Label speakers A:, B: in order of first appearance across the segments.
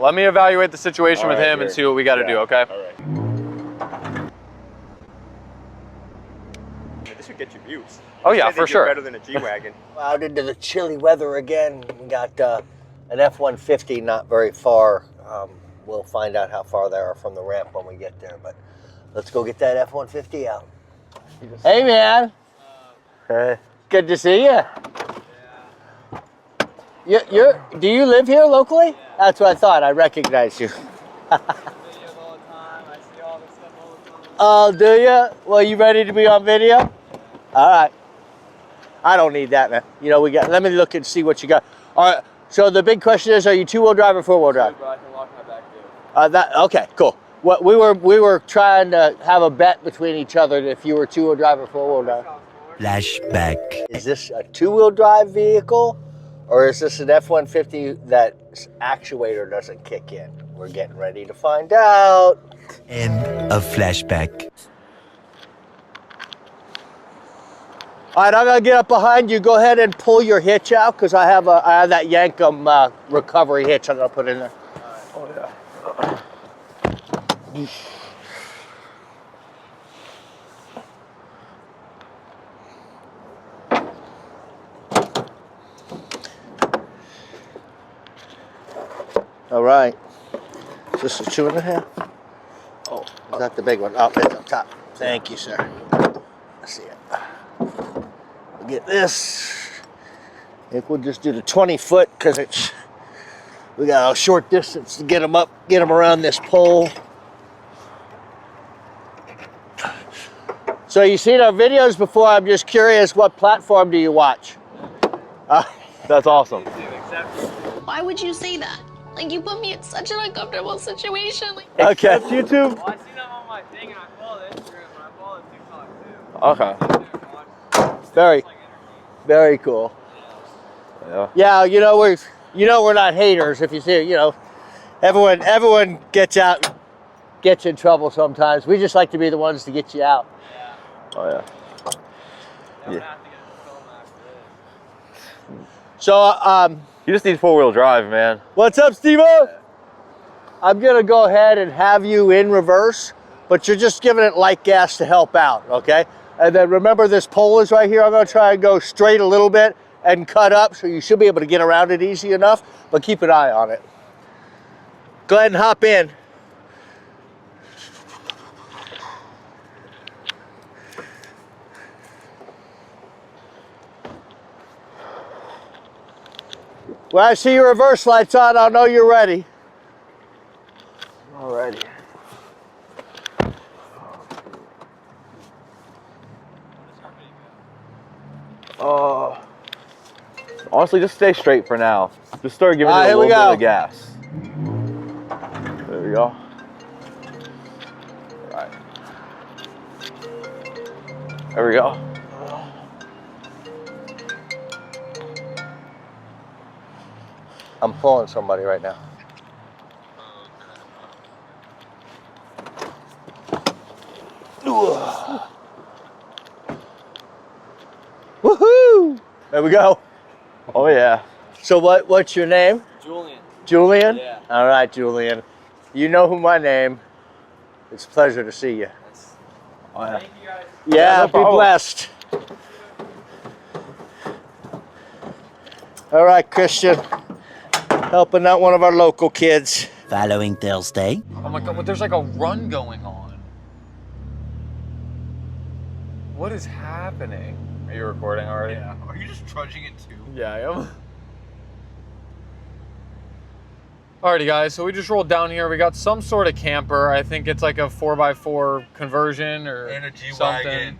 A: Let me evaluate the situation with him and see what we got to do, okay?
B: All right. This would get you views.
A: Oh yeah, for sure.
B: Better than a G-Wagon.
C: Out into the chilly weather again. We got an F-150 not very far. We'll find out how far they are from the ramp when we get there. But let's go get that F-150 out. Hey, man. Good to see you. Yeah. Do you live here locally? Yeah. That's what I thought. I recognize you.
D: Videos all the time. I see all this stuff all the time.
C: Oh, do you? Well, you ready to be on video? All right. I don't need that, man. You know, let me look and see what you got. All right. So the big question is, are you two-wheel drive or four-wheel drive?
D: But I can lock my back too.
C: Okay, cool. What we were trying to have a bet between each other if you were two-wheel drive or four-wheel drive.
E: Flashback.
C: Is this a two-wheel drive vehicle, or is this an F-150 that actuator doesn't kick in? We're getting ready to find out.
E: End of flashback.
C: All right, I'm gonna get up behind you. Go ahead and pull your hitch out, because I have that Yankum recovery hitch I'm gonna put in there.
A: Oh yeah.
C: All right. Is this a 2.5? Oh, is that the big one? Oh, it's up top. Thank you, sir. Let's see it. We'll get this. I think we'll just do the 20-foot because we got a short distance to get them up, get them around this pole. So you've seen our videos before. I'm just curious, what platform do you watch?
A: That's awesome.
F: Why would you say that? Like, you put me in such an uncomfortable situation. Like,
C: Okay.
A: That's YouTube?
D: Well, I see them on my thing and I follow the Instagram and I follow the TikTok too.
A: Okay.
C: Very cool.
A: Yeah.
C: Yeah, we're not haters. If you see, everyone gets in trouble sometimes. We just like to be the ones to get you out.
D: Yeah.
A: Oh yeah.
D: I'm gonna have to get a film after this.
C: So,
A: You just need four-wheel drive, man.
C: what's up, Steve-O? I'm gonna go ahead and have you in reverse, but you're just giving it light gas to help out, okay? And then remember, this pole is right here. I'm gonna try and go straight a little bit and cut up, so you should be able to get around it easy enough, but keep an eye on it. Go ahead and hop in. When I see your reverse lights on, I'll know you're ready.
A: Alrighty. Honestly, just stay straight for now. Just start giving it a little bit of gas. There we go. All right. There we go.
C: I'm pulling somebody right now. Woohoo! There we go.
A: Oh yeah.
C: So what's your name?
D: Julian.
C: Julian?
D: Yeah.
C: All right, Julian. You know who my name. It's a pleasure to see you.
A: Oh yeah.
D: Thank you guys.
C: Yeah,
A: no
C: be
A: problem.
C: blessed. All right, Christian. Helping out one of our local kids.
E: Following Thursday.
A: Oh my God, but there's like a run going on. What is happening? Are you recording already?
B: Yeah. Are you just trudging it too?
A: Yeah, I am. Alrighty guys, so we just rolled down here. We got some sort of camper. I think it's like a 4x4 conversion or
B: And a G-Wagon.
A: something.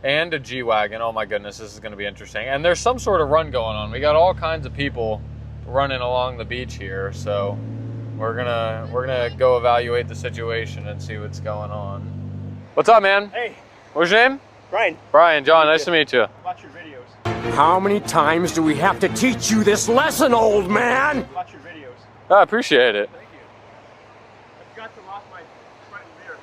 A: And a G-Wagon. Oh my goodness, this is gonna be interesting. And there's some sort of run going on. We got all kinds of people running along the beach here, so we're gonna go evaluate the situation and see what's going on. What's up, man?
B: Hey,
A: What's your name?
B: Brian.
A: Brian. John, nice to meet you.
B: Watch your videos.
G: How many times do we have to teach you this lesson, old man?
B: Watch your videos.
A: I appreciate it.
B: Thank you. I forgot to lock my front and rear.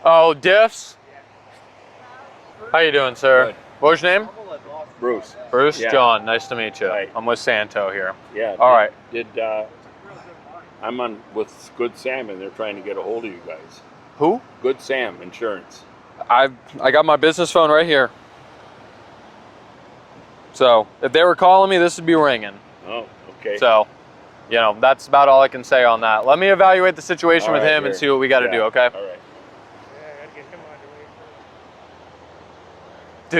A: Oh, diffs?
B: Yeah.
A: How you doing, sir?
B: Good.
A: What's your name?
B: Bruce.
A: Bruce?
B: Yeah.
A: John, nice to meet you.
B: Right.
A: I'm with Santo here.
B: Yeah.
A: All right.
B: Did
H: I'm on with Good Sam, and they're trying to get a hold of you guys.
A: Who?
H: Good Sam Insurance.
A: I got my business phone right here. So if they were calling me, this would be ringing.
H: Oh, okay.
A: So, you know, that's about all I can say on that. Let me evaluate the situation
H: All
A: with
H: right,
A: him and
H: here.
A: see what we got to
H: Yeah,
A: do, okay?
H: All right.
B: Yeah, I gotta get him on the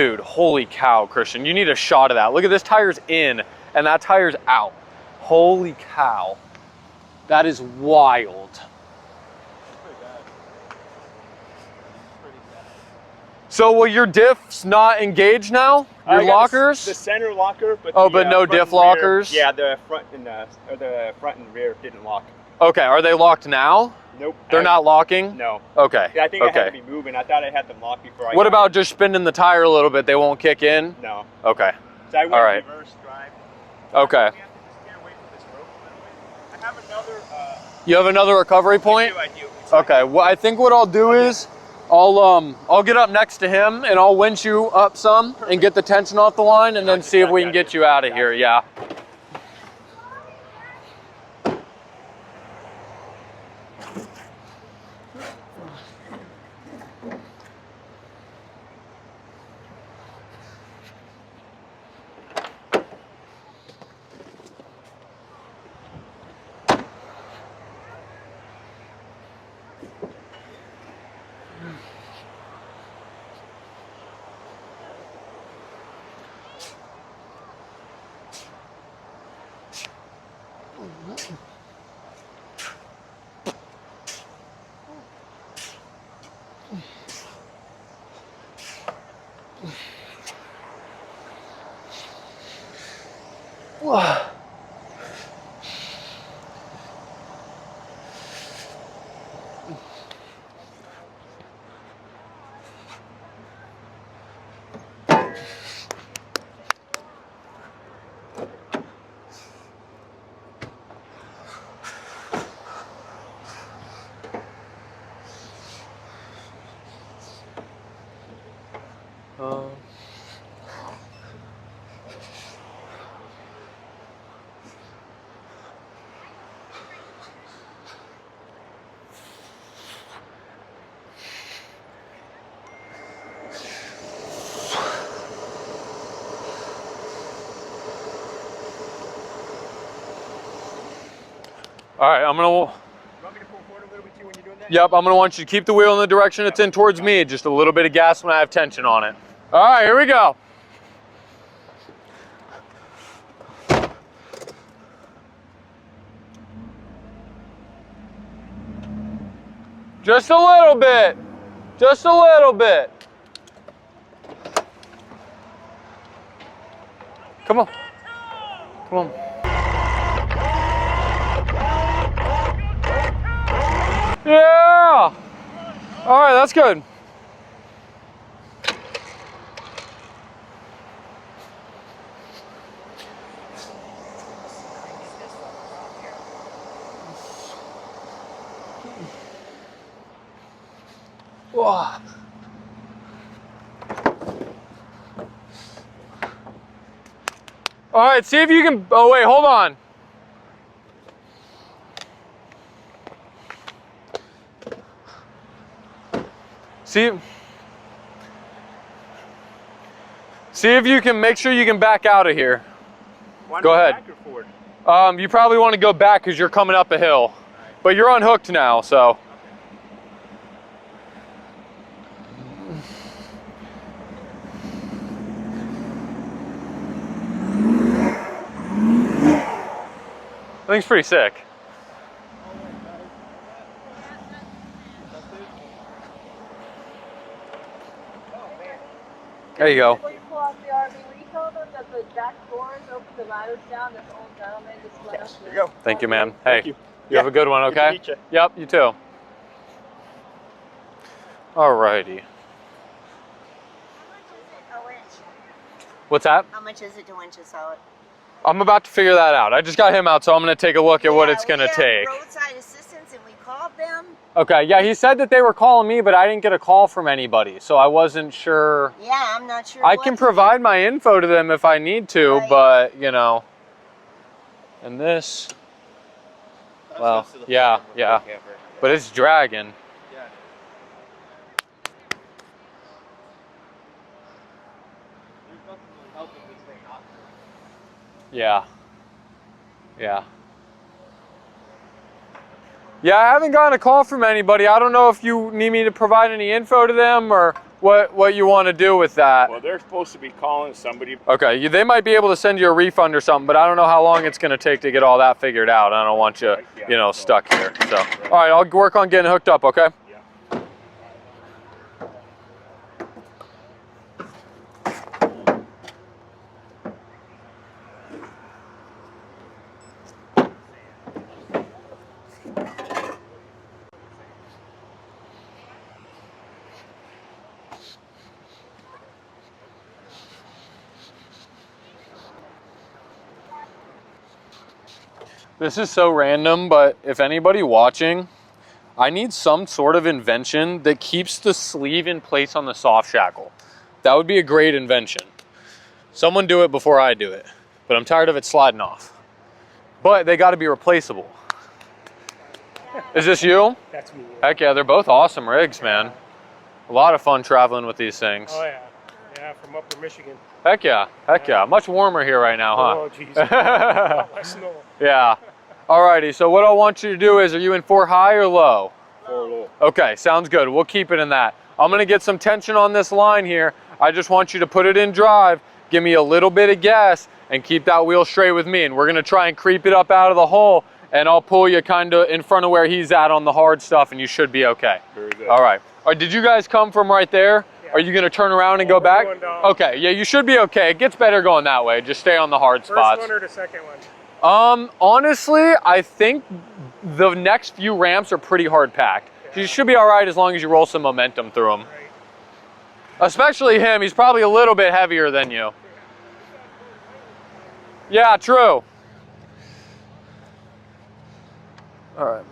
B: way.
A: Dude, holy cow, Christian. You need a shot of that. Look at this tire's in and that tire's out. Holy cow. That is wild. So, well, your diff's not engaged now? Your
B: I got
A: lockers?
B: The center locker, but
A: Oh,
B: the,
A: but no
B: front
A: diff
B: and rear-
A: lockers?
B: Yeah, the front and rear didn't lock.
A: Okay, are they locked now?
B: Nope.
A: They're not locking?
B: No.
A: Okay.
B: Yeah, I think I had
A: okay.
B: to be moving. I thought I had them locked before I
A: What
B: got
A: about
B: here.
A: just spinning the tire a little bit? They won't kick in?
B: No.
A: Okay.
B: So I went
A: All right.
B: reverse drive.
A: Okay.
B: I have to just get away from this rope a little bit. I have another.
A: You have another recovery point?
B: I do.
A: Okay. Well, I think what I'll do is I'll get up next to him and I'll winch you up some and get the tension off the line and then see if we can get you out of here. Yeah. All right, I'm gonna.
B: You want me to pull forward a little bit too when you're doing that?
A: Yep, I'm gonna want you to keep the wheel in the direction it's in towards me. Just a little bit of gas when I have tension on it. All right, here we go. Just a little bit. Just a little bit. Come on. Come on. Yeah! All right, that's good. Whoa. All right, see if you can, oh wait, hold on. See if you can, make sure you can back out of here. Go ahead.
B: Back or forward?
A: You probably want to go back because you're coming up a hill. But you're unhooked now, so. I think it's pretty sick. There you go.
I: Before you pull off the RV, will you tell them that the back doors open the ladders down? This old gentleman just let us know.
B: There you go.
A: Thank you, man. Hey,
B: you.
A: you have a good one,
B: Good to
A: okay?
B: meet you.
A: Yep, you too. Alrighty.
I: A winch.
A: What's that?
I: How much is it to winch us out?
A: I'm about to figure that out. I just got him out, so I'm going to take a look at what it's going to
I: we have
A: take.
I: roadside assistance, and we called them.
A: Okay, yeah, he said that they were calling me, but I didn't get a call from anybody, so I wasn't sure.
I: Yeah, I'm not sure.
A: I
I: what
A: can
I: to
A: provide
I: do.
A: my info to them if I need to,
I: Right.
A: but, you know. And this. Well, yeah, yeah. But it's dragging.
D: Yeah. There's nothing really helping this thing not to.
A: Yeah. Yeah. Yeah, I haven't gotten a call from anybody. I don't know if you need me to provide any info to them or what you want to do with that.
H: Well, they're supposed to be calling somebody.
A: Okay, they might be able to send you a refund or something, but I don't know how long it's going to take to get all that figured out. I don't want you, you know, stuck here. So, all right, I'll work on getting hooked up, okay? This is so random, but if anybody watching, I need some sort of invention that keeps the sleeve in place on the soft shackle. That would be a great invention. Someone do it before I do it, but I'm tired of it sliding off. But they gotta be replaceable. Is this you?
B: That's me.
A: Heck yeah, they're both awesome rigs, man. A lot of fun traveling with these things.
B: Oh yeah. Yeah, from upper Michigan.
A: Heck yeah, heck yeah. Much warmer here right now, huh?
B: Oh jeez. A lot less snow.
A: Yeah. Alrighty, so what I want you to do is, are you in 4 high or low?
H: 4 low.
A: Okay, sounds good. We'll keep it in that. I'm gonna get some tension on this line here. I just want you to put it in drive, give me a little bit of gas, and keep that wheel straight with me. And we're gonna try and creep it up out of the hole, and I'll pull you kind of in front of where he's at on the hard stuff, and you should be okay.
H: Very good.
A: All right. Did you guys come from right there?
B: Yeah.
A: Are you gonna turn around and go back? Okay, yeah, you should be okay. It gets better going that way. Just stay on the hard spots.
B: First one or the second one?
A: Honestly, I think the next few ramps are pretty hard packed. So you should be all right as long as you roll some momentum through them.
B: Right.
A: Especially him, he's probably a little bit heavier than you. Yeah, true. All right.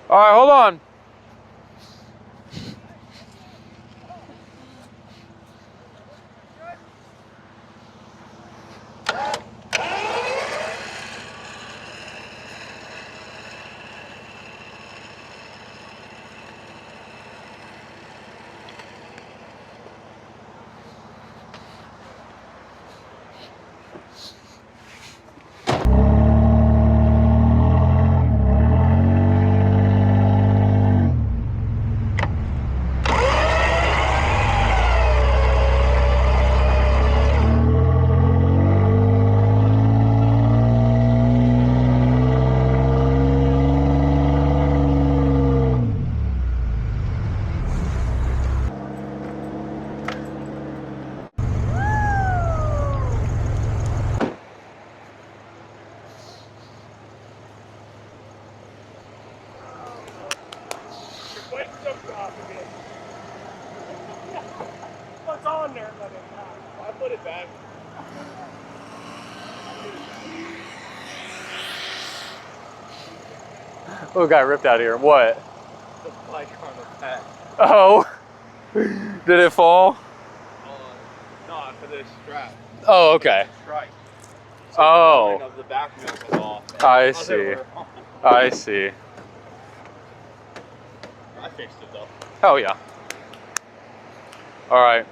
A: All right, hold on.
B: What's on there?
H: I put it back.
A: Oh, got ripped out here. What?
D: The bike on the back.
A: Oh. Did it fall?
D: No, for this strap.
A: Oh, okay.
D: Strike.
A: Oh.
D: Of the back wheel was off.
A: I see. I see.
D: I fixed it though.
A: Hell yeah. All right.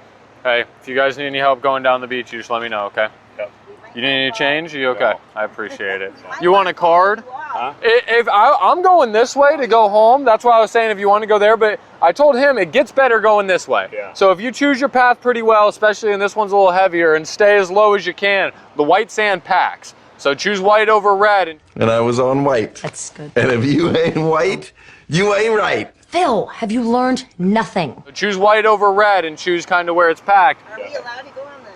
A: Hey, if you guys need any help going down the beach, you just let me know, okay?
H: Yep.
A: You need any change? You okay? I appreciate it. You want a card?
H: Huh?
A: If I'm going this way to go home, that's why I was saying if you want to go there, but I told him it gets better going this way.
H: Yeah.
A: So if you choose your path pretty well, especially and this one's a little heavier, and stay as low as you can, the white sand packs. So choose white over red.
J: And I was on white.
E: That's good.
J: And if you ain't white, you ain't right. Phil, have you learned nothing?
A: Choose white over red and choose kind of where it's packed.
I: Are we allowed to go on the...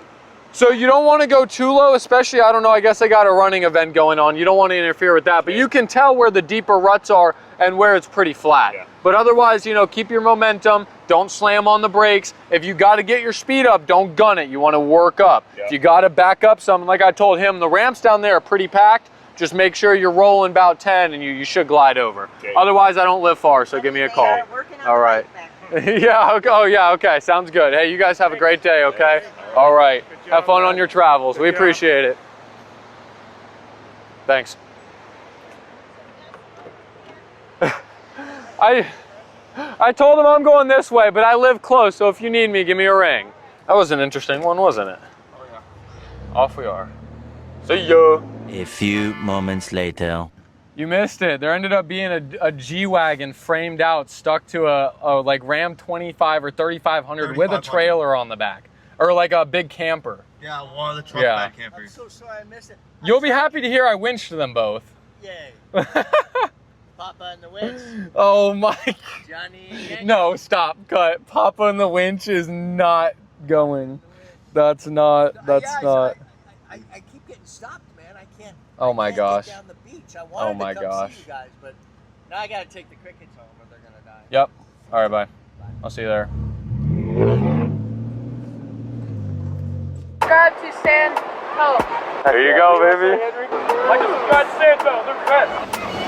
A: So you don't want to go too low, especially, I don't know, I guess they got a running event going on. You don't want to interfere with that, but you can tell where the deeper ruts are and where it's pretty flat.
H: Yeah.
A: But otherwise, you know, keep your momentum. Don't slam on the brakes. If you got to get your speed up, don't gun it. You want to work up.
H: Yeah.
A: If you got to back up some, like I told him, the ramps down there are pretty packed. Just make sure you're rolling about 10 and you should glide over.
H: Okay.
A: Otherwise, I don't live far, so give me a call. All right. Yeah, okay. Oh, yeah, okay. Sounds good. Hey, you guys have a great day, okay? All right. Have fun on your travels. We appreciate it. Thanks. I told him I'm going this way, but I live close, so if you need me, give me a ring. That was an interesting one, wasn't it? Oh, yeah. Off we are. See ya.
E: A few moments later.
A: You missed it. There ended up being a G-Wagon framed out, stuck to a like Ram 25 or 3500 with a trailer on the back. Or like a big camper.
C: Yeah, one of the truck back campers. I'm so sorry I missed it.
A: You'll be happy to hear I winched them both.
C: Yay. Papa and the winch.
A: Oh my.
C: Johnny.
A: No, stop. Cut. Papa and the winch is not going. That's not.
C: I keep getting stopped, man. I can't.
A: Oh my gosh.
C: Get down the beach. I wanted to come see you guys, but now I gotta take the crickets home or they're gonna die.
A: Yep. All right, bye. I'll see you there.
I: Subscribe to Sand. Oh.
A: Here you go, baby.
B: Like to subscribe to Sand. They're the best.